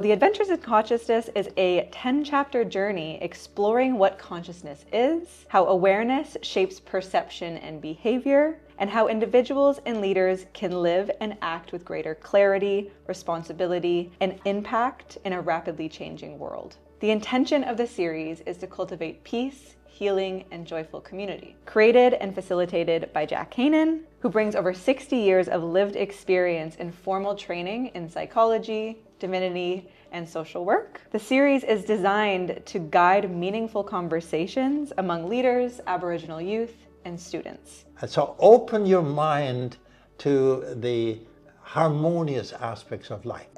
The Adventures in Consciousness is a 10-chapter journey exploring what consciousness is, how awareness shapes perception and behavior, and how individuals and leaders can live and act with greater clarity, responsibility, and impact in a rapidly changing world. The intention of the series is to cultivate peace, healing, and joyful community. Created and facilitated by Jack Heynen, who brings over 60 years of lived experience in formal training in psychology, divinity, and social work. The series is designed to guide meaningful conversations among leaders, Aboriginal youth, and students. So open your mind to the harmonious aspects of life.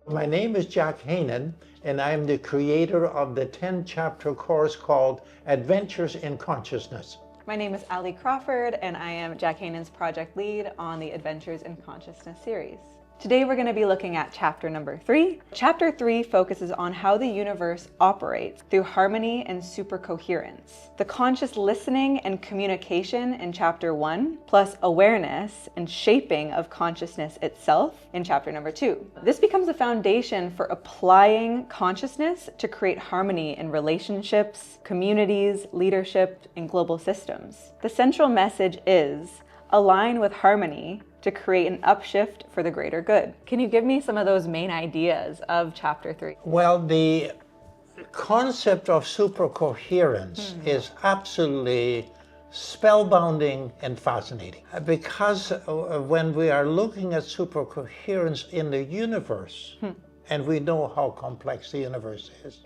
My name is Jack Heynen, and I am the creator of the 10-chapter course called Adventures in Consciousness. My name is Allie Crawford, and I am Jack Heynen's project lead on the Adventures in Consciousness series. Today we're going to be looking at chapter number 3. Chapter 3 focuses on how the universe operates through harmony and supercoherence. The conscious listening and communication in chapter 1, plus awareness and shaping of consciousness itself in chapter number 2. This becomes the foundation for applying consciousness to create harmony in relationships, communities, leadership, and global systems. The central message is align with harmony to create an upshift for the greater good. Can you give me some of those main ideas of chapter 3? Well, the concept of supercoherence is absolutely spellbinding and fascinating, because when we are looking at supercoherence in the universe, and we know how complex the universe is,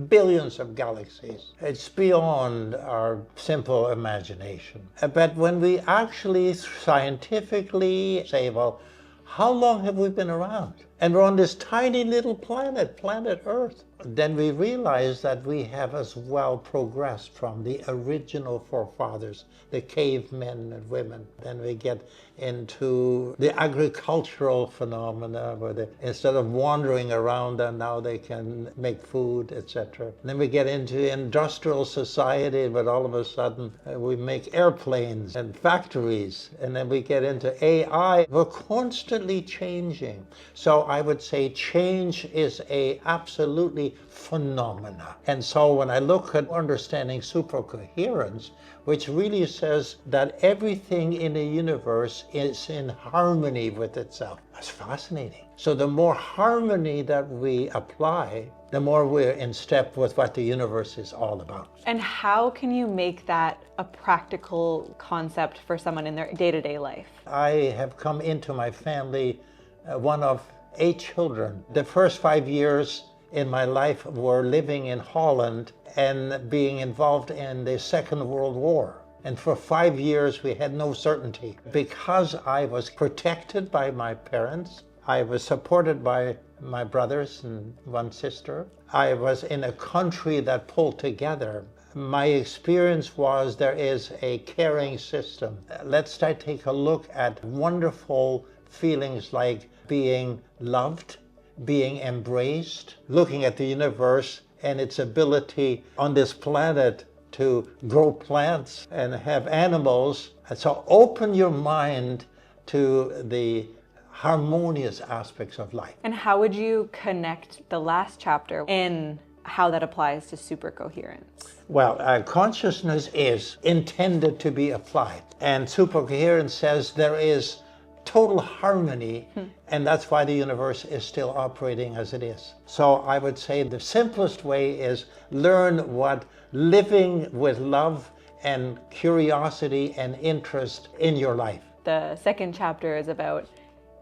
billions of galaxies. It's beyond our simple imagination. But when we actually scientifically say, well, how long have we been around? And we're on this tiny little planet, planet Earth. Then we realize that we have as well progressed from the original forefathers, the cavemen and women. Then we get into the agricultural phenomena where instead of wandering around and now they can make food, etc. Then we get into industrial society, but all of a sudden we make airplanes and factories. And then we get into AI. We're constantly changing. So I would say change is a absolutely phenomena. And so when I look at understanding supercoherence, which really says that everything in the universe is in harmony with itself, that's fascinating. So the more harmony that we apply, the more we're in step with what the universe is all about. And how can you make that a practical concept for someone in their day-to-day life? I have come into my family one of 8 children. The first 5 years in my life were living in Holland and being involved in the Second World War. And for 5 years we had no certainty. Because I was protected by my parents, I was supported by my brothers and one sister. I was in a country that pulled together. My experience was there is a caring system. Let's take a look at wonderful feelings like being loved, being embraced, looking at the universe and its ability on this planet to grow plants and have animals. And so open your mind to the harmonious aspects of life. And how would you connect the last chapter in how that applies to supercoherence? Well, consciousness is intended to be applied. And supercoherence says there is total harmony, and that's why the universe is still operating as it is. So I would say the simplest way is learn what living with love and curiosity and interest in your life. The second chapter is about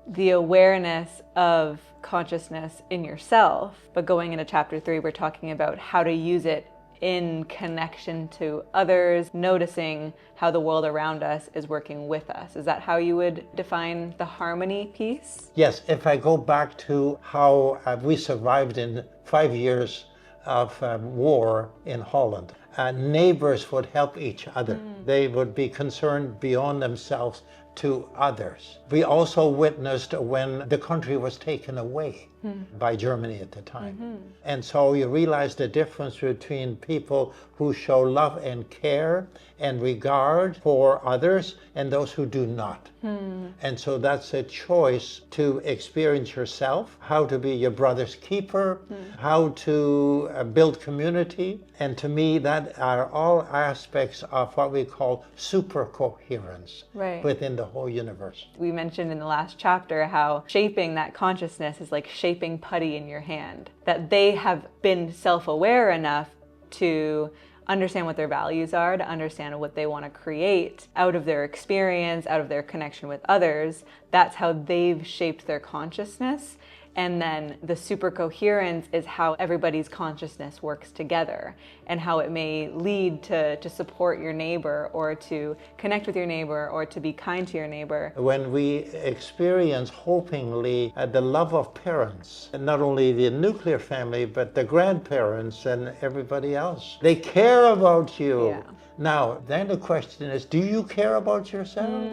the awareness of consciousness in yourself, but going into chapter 3, we're talking about how to use it in connection to others, noticing how the world around us is working with us. Is that how you would define the harmony piece? Yes, if I go back to how we survived in 5 years of war in Holland, neighbors would help each other. They would be concerned beyond themselves to others. We also witnessed when the country was taken away by Germany at the time. And so you realize the difference between people who show love and care and regard for others and those who do not. And so that's a choice to experience yourself, how to be your brother's keeper, how to build community. And to me, that are all aspects of what we call super coherence within the whole universe. We mentioned in the last chapter how shaping that consciousness is like shaping putty in your hand, that they have been self-aware enough to understand what their values are, to understand what they want to create out of their experience, out of their connection with others. That's how they've shaped their consciousness. And then the super coherence is how everybody's consciousness works together and how it may lead to support your neighbor or to connect with your neighbor or to be kind to your neighbor. When we experience, hopingly, the love of parents, and not only the nuclear family, but the grandparents and everybody else, they care about you. Yeah. Now, then the question is, do you care about yourself?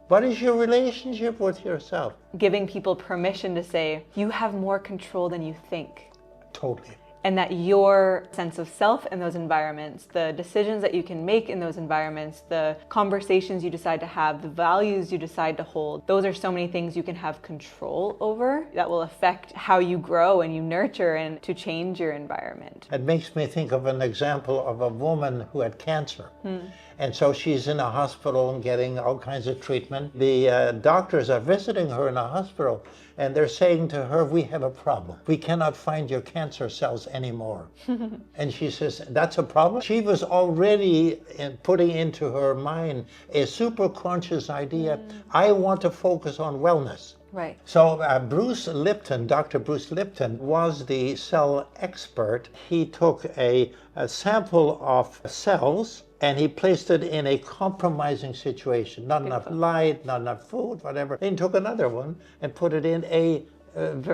What is your relationship with yourself? Giving people permission to say, you have more control than you think. Totally. And that your sense of self in those environments, the decisions that you can make in those environments, the conversations you decide to have, the values you decide to hold, those are so many things you can have control over that will affect how you grow and you nurture and to change your environment. It makes me think of an example of a woman who had cancer. And so she's in a hospital and getting all kinds of treatment. The doctors are visiting her in a hospital and they're saying to her, we have a problem. We cannot find your cancer cells anymore. And she says, that's a problem? She was already putting into her mind a super conscious idea. I want to focus on wellness. Right. So Bruce Lipton, Dr. Bruce Lipton, was the cell expert. He took a sample of cells and he placed it in a compromising situation. Not enough light, not enough food, whatever. Then he took another one and put it in a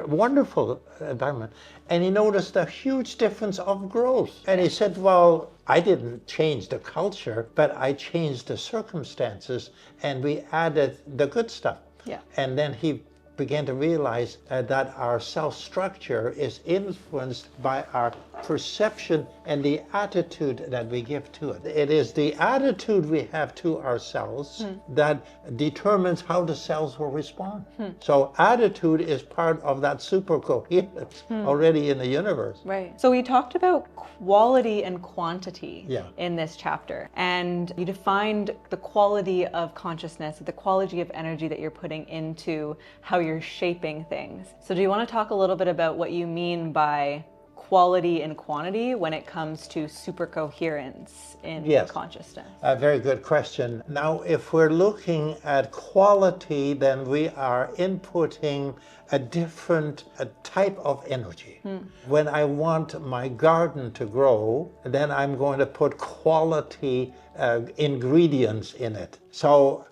wonderful environment. And he noticed a huge difference of growth. And he said, well, I didn't change the culture, but I changed the circumstances and we added the good stuff. Yeah. And then he began to realize that our cell structure is influenced by our perception and the attitude that we give to it. It is the attitude we have to ourselves that determines how the cells will respond. So attitude is part of that super coherence already in the universe. Right. So we talked about quality and quantity in this chapter, and you defined the quality of consciousness, the quality of energy that you're putting into how you're shaping things. So do you want to talk a little bit about what you mean by quality and quantity when it comes to super coherence in consciousness? A very good question. Now, if we're looking at quality, then we are inputting a different type of energy. When I want my garden to grow, then I'm going to put quality ingredients in it. So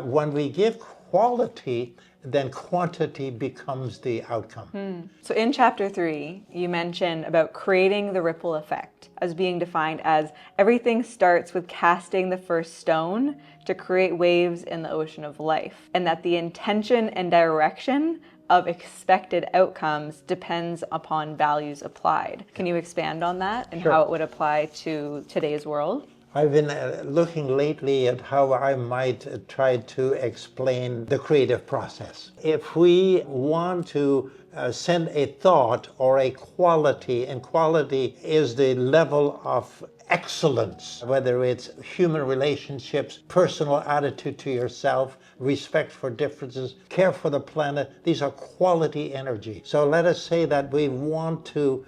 when we give quality, then quantity becomes the outcome. So in chapter 3, you mention about creating the ripple effect as being defined as everything starts with casting the first stone to create waves in the ocean of life, and that the intention and direction of expected outcomes depends upon values applied. Can you expand on that and how it would apply to today's world? I've been looking lately at how I might try to explain the creative process. If we want to send a thought or a quality, and quality is the level of excellence, whether it's human relationships, personal attitude to yourself, respect for differences, care for the planet, these are quality energy. So let us say that we want to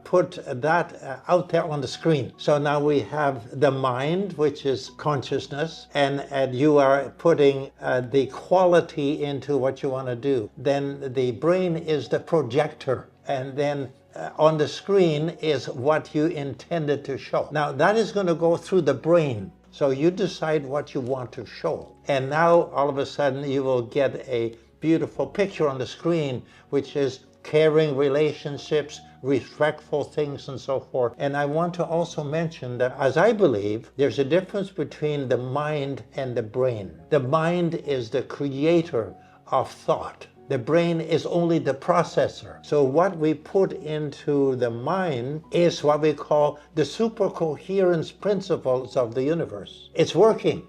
put that out there on the screen. So now we have the mind, which is consciousness, and you are putting the quality into what you want to do. Then the brain is the projector, and then on the screen is what you intended to show. Now that is going to go through the brain. So you decide what you want to show. And now all of a sudden you will get a beautiful picture on the screen, which is caring relationships, respectful things and so forth. And I want to also mention that, as I believe, there's a difference between the mind and the brain. The mind is the creator of thought. The brain is only the processor. So what we put into the mind is what we call the supercoherence principles of the universe. It's working.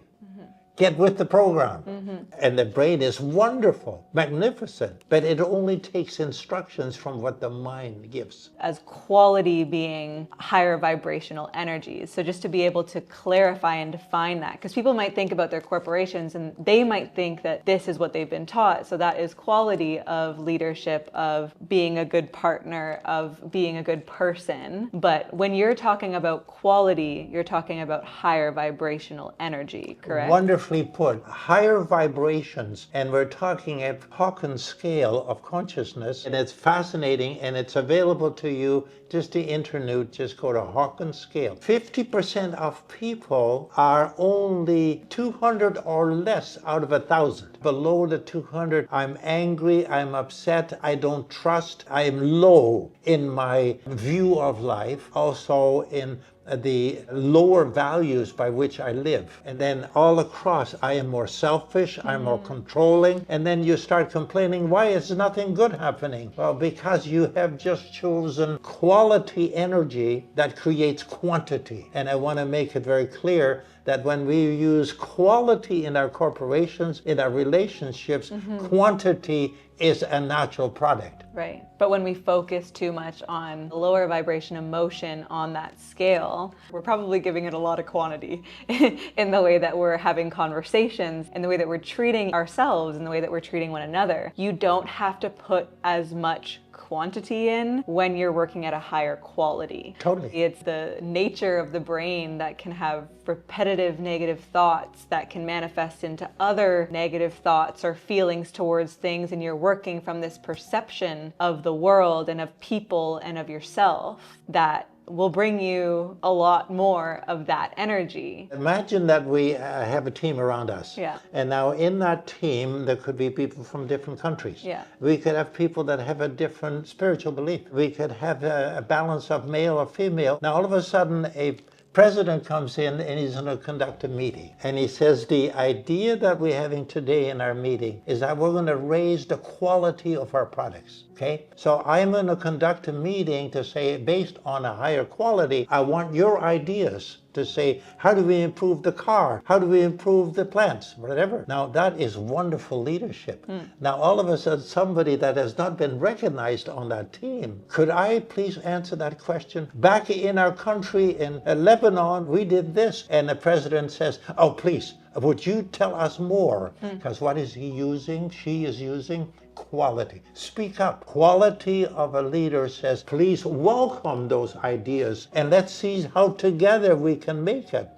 Get with the program. And the brain is wonderful, magnificent, but it only takes instructions from what the mind gives. As quality being higher vibrational energies. So just to be able to clarify and define that, because people might think about their corporations and they might think that this is what they've been taught. So that is quality of leadership, of being a good partner, of being a good person. But when you're talking about quality, you're talking about higher vibrational energy, correct? Wonderfully put. Higher vibrations, and we're talking a Hawkins scale of consciousness, and it's fascinating, and it's available to you. Just the internet, just go to Hawkins scale. 50% of people are only 200 or less out of 1,000. Below the 200, I'm angry, I'm upset, I don't trust, I'm low in my view of life, also in the lower values by which I live. And then all across, I am more selfish, I'm more controlling, and then you start complaining, why is nothing good happening? Well, because you have just chosen quality energy that creates quantity. And I want to make it very clear that when we use quality in our corporations, in our relationships, quantity is a natural product. Right. But when we focus too much on lower vibration emotion on that scale, we're probably giving it a lot of quantity in the way that we're having conversations, in the way that we're treating ourselves, in the way that we're treating one another. You don't have to put as much quantity in when you're working at a higher quality. Totally. It's the nature of the brain that can have repetitive negative thoughts that can manifest into other negative thoughts or feelings towards things, and you're working from this perception of the world and of people and of yourself that will bring you a lot more of that energy. Imagine that we have a team around us. Yeah. And now in that team, there could be people from different countries. Yeah. We could have people that have a different spiritual belief. We could have a balance of male or female. Now all of a sudden, a president comes in and he's going to conduct a meeting. And he says, the idea that we're having today in our meeting is that we're going to raise the quality of our products. Okay? So I'm going to conduct a meeting to say, based on a higher quality, I want your ideas to say, how do we improve the car? How do we improve the plants? Whatever. Now that is wonderful leadership. Now all of a sudden, somebody that has not been recognized on that team, could I please answer that question? Back in our country, in Lebanon, we did this. And the president says, oh, please, would you tell us more? Because what is he using? She is using quality. Speak up. Quality of a leader says, please welcome those ideas and let's see how together we can make it.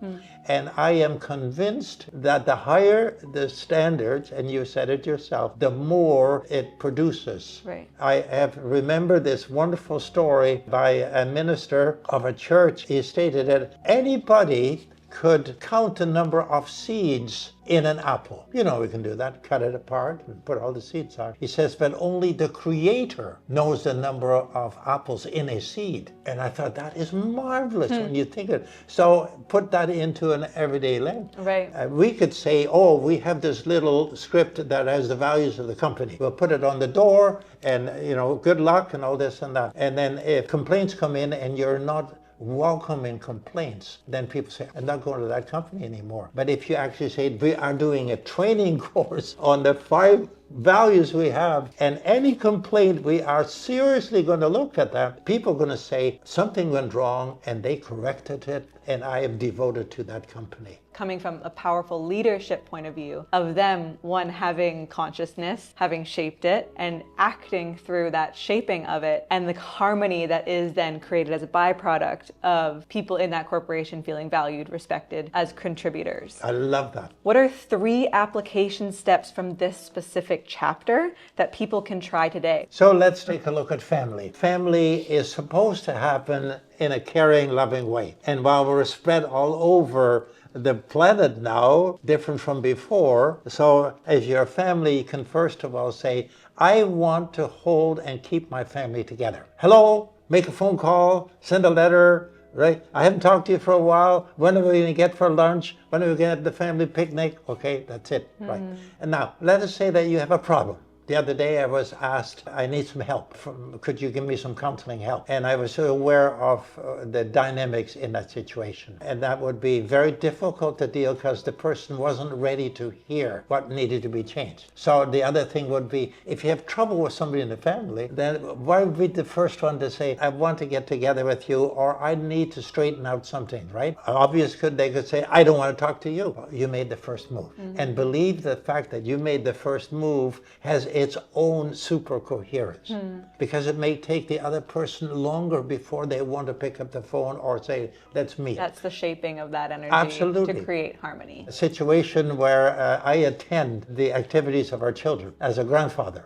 And I am convinced that the higher the standards, and you said it yourself, the more it produces. Right. I have remembered this wonderful story by a minister of a church. He stated that anybody could count the number of seeds in an apple. You know, we can do that, cut it apart and put all the seeds on. He says, but only the creator knows the number of apples in a seed. And I thought that is marvelous when you think of it. So put that into an everyday life. Right. We could say, oh, we have this little script that has the values of the company. We'll put it on the door and, you know, good luck and all this and that. And then if complaints come in and you're not welcoming complaints, then people say, I'm not going to that company anymore. But if you actually say, we are doing a training course on the 5 values we have, and any complaint, we are seriously going to look at that, people are going to say, something went wrong, and they corrected it, and I am devoted to that company. Coming from a powerful leadership point of view of them, one, having consciousness, having shaped it, and acting through that shaping of it, and the harmony that is then created as a byproduct of people in that corporation feeling valued, respected as contributors. I love that. What are 3 application steps from this specific chapter that people can try today? So let's take a look at family. Family is supposed to happen in a caring, loving way. And while we're spread all over the planet now, different from before, so as your family, you can first of all say, I want to hold and keep my family together. Hello, make a phone call, send a letter, right? I haven't talked to you for a while. When are we going to get for lunch? When are we going to have the family picnic? Okay, that's it, right? And now, let us say that you have a problem. The other day I was asked, I need some help. Could you give me some counseling help? And I was so aware of the dynamics in that situation. And that would be very difficult to deal because the person wasn't ready to hear what needed to be changed. So the other thing would be, if you have trouble with somebody in the family, then why would be the first one to say, I want to get together with you, or I need to straighten out something, right? They could say, I don't want to talk to you. Well, you made the first move. And believe the fact that you made the first move has its own super coherence, because it may take the other person longer before they want to pick up the phone or say, that's me. That's the shaping of that energy. Absolutely. To create harmony. A situation where I attend the activities of our children as a grandfather.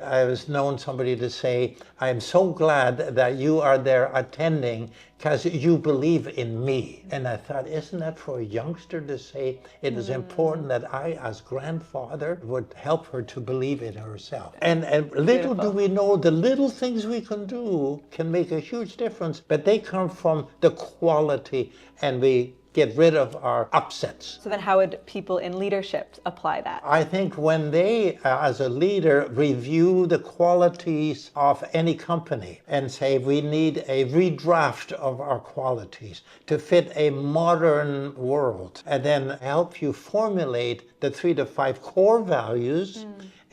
I was known somebody to say, I am so glad that you are there attending because you believe in me. And I thought, isn't that for a youngster to say it is important that I, as grandfather, would help her to believe in herself? And little do we know, the little things we can do can make a huge difference, but they come from the quality, and we get rid of our upsets. So then how would people in leadership apply that? I think when they, as a leader, review the qualities of any company and say we need a redraft of our qualities to fit a modern world, and then help you formulate the 3 to 5 core values,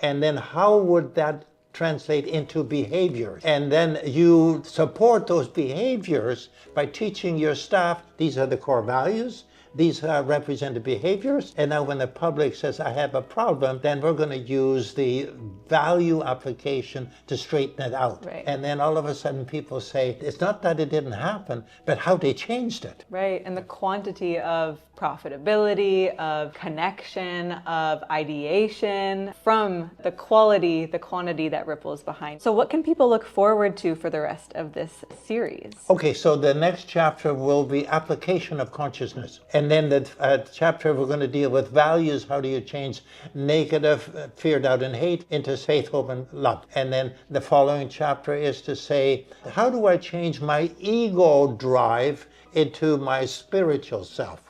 and then how would that translate into behaviors. And then you support those behaviors by teaching your staff, these are the core values, these represent the behaviors, and now when the public says, I have a problem, then we're going to use the value application to straighten it out. Right. And then all of a sudden people say, it's not that it didn't happen, but how they changed it. Right, and the quantity of profitability, of connection, of ideation, from the quality, the quantity that ripples behind. So what can people look forward to for the rest of this series? Okay, so the next chapter will be application of consciousness. And then the chapter we're going to deal with values. How do you change negative, fear, doubt, and hate into faith, hope, and love? And then the following chapter is to say, how do I change my ego drive into my spiritual self?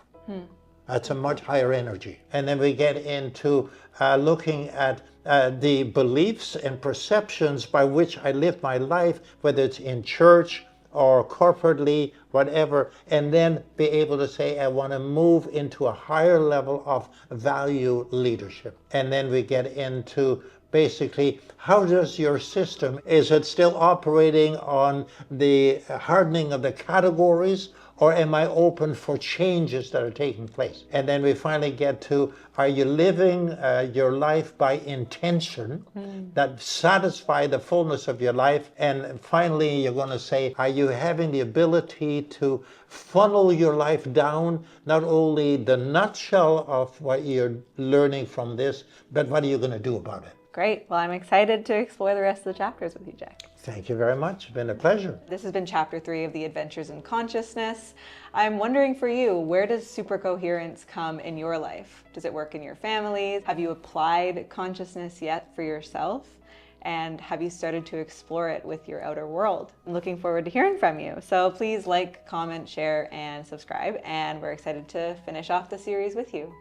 That's a much higher energy. And then we get into looking at the beliefs and perceptions by which I live my life, whether it's in church or corporately, whatever, and then be able to say, I want to move into a higher level of value leadership. And then we get into basically, how does your system, is it still operating on the hardening of the categories, or am I open for changes that are taking place? And then we finally get to, are you living your life by intention that satisfy the fullness of your life? And finally, you're going to say, are you having the ability to funnel your life down, not only the nutshell of what you're learning from this, but what are you going to do about it? Great. Well, I'm excited to explore the rest of the chapters with you, Jack. Thank you very much. It's been a pleasure. This has been Chapter 3 of the Adventures in Consciousness. I'm wondering for you, where does supercoherence come in your life? Does it work in your families? Have you applied consciousness yet for yourself? And have you started to explore it with your outer world? I'm looking forward to hearing from you. So please like, comment, share, and subscribe. And we're excited to finish off the series with you.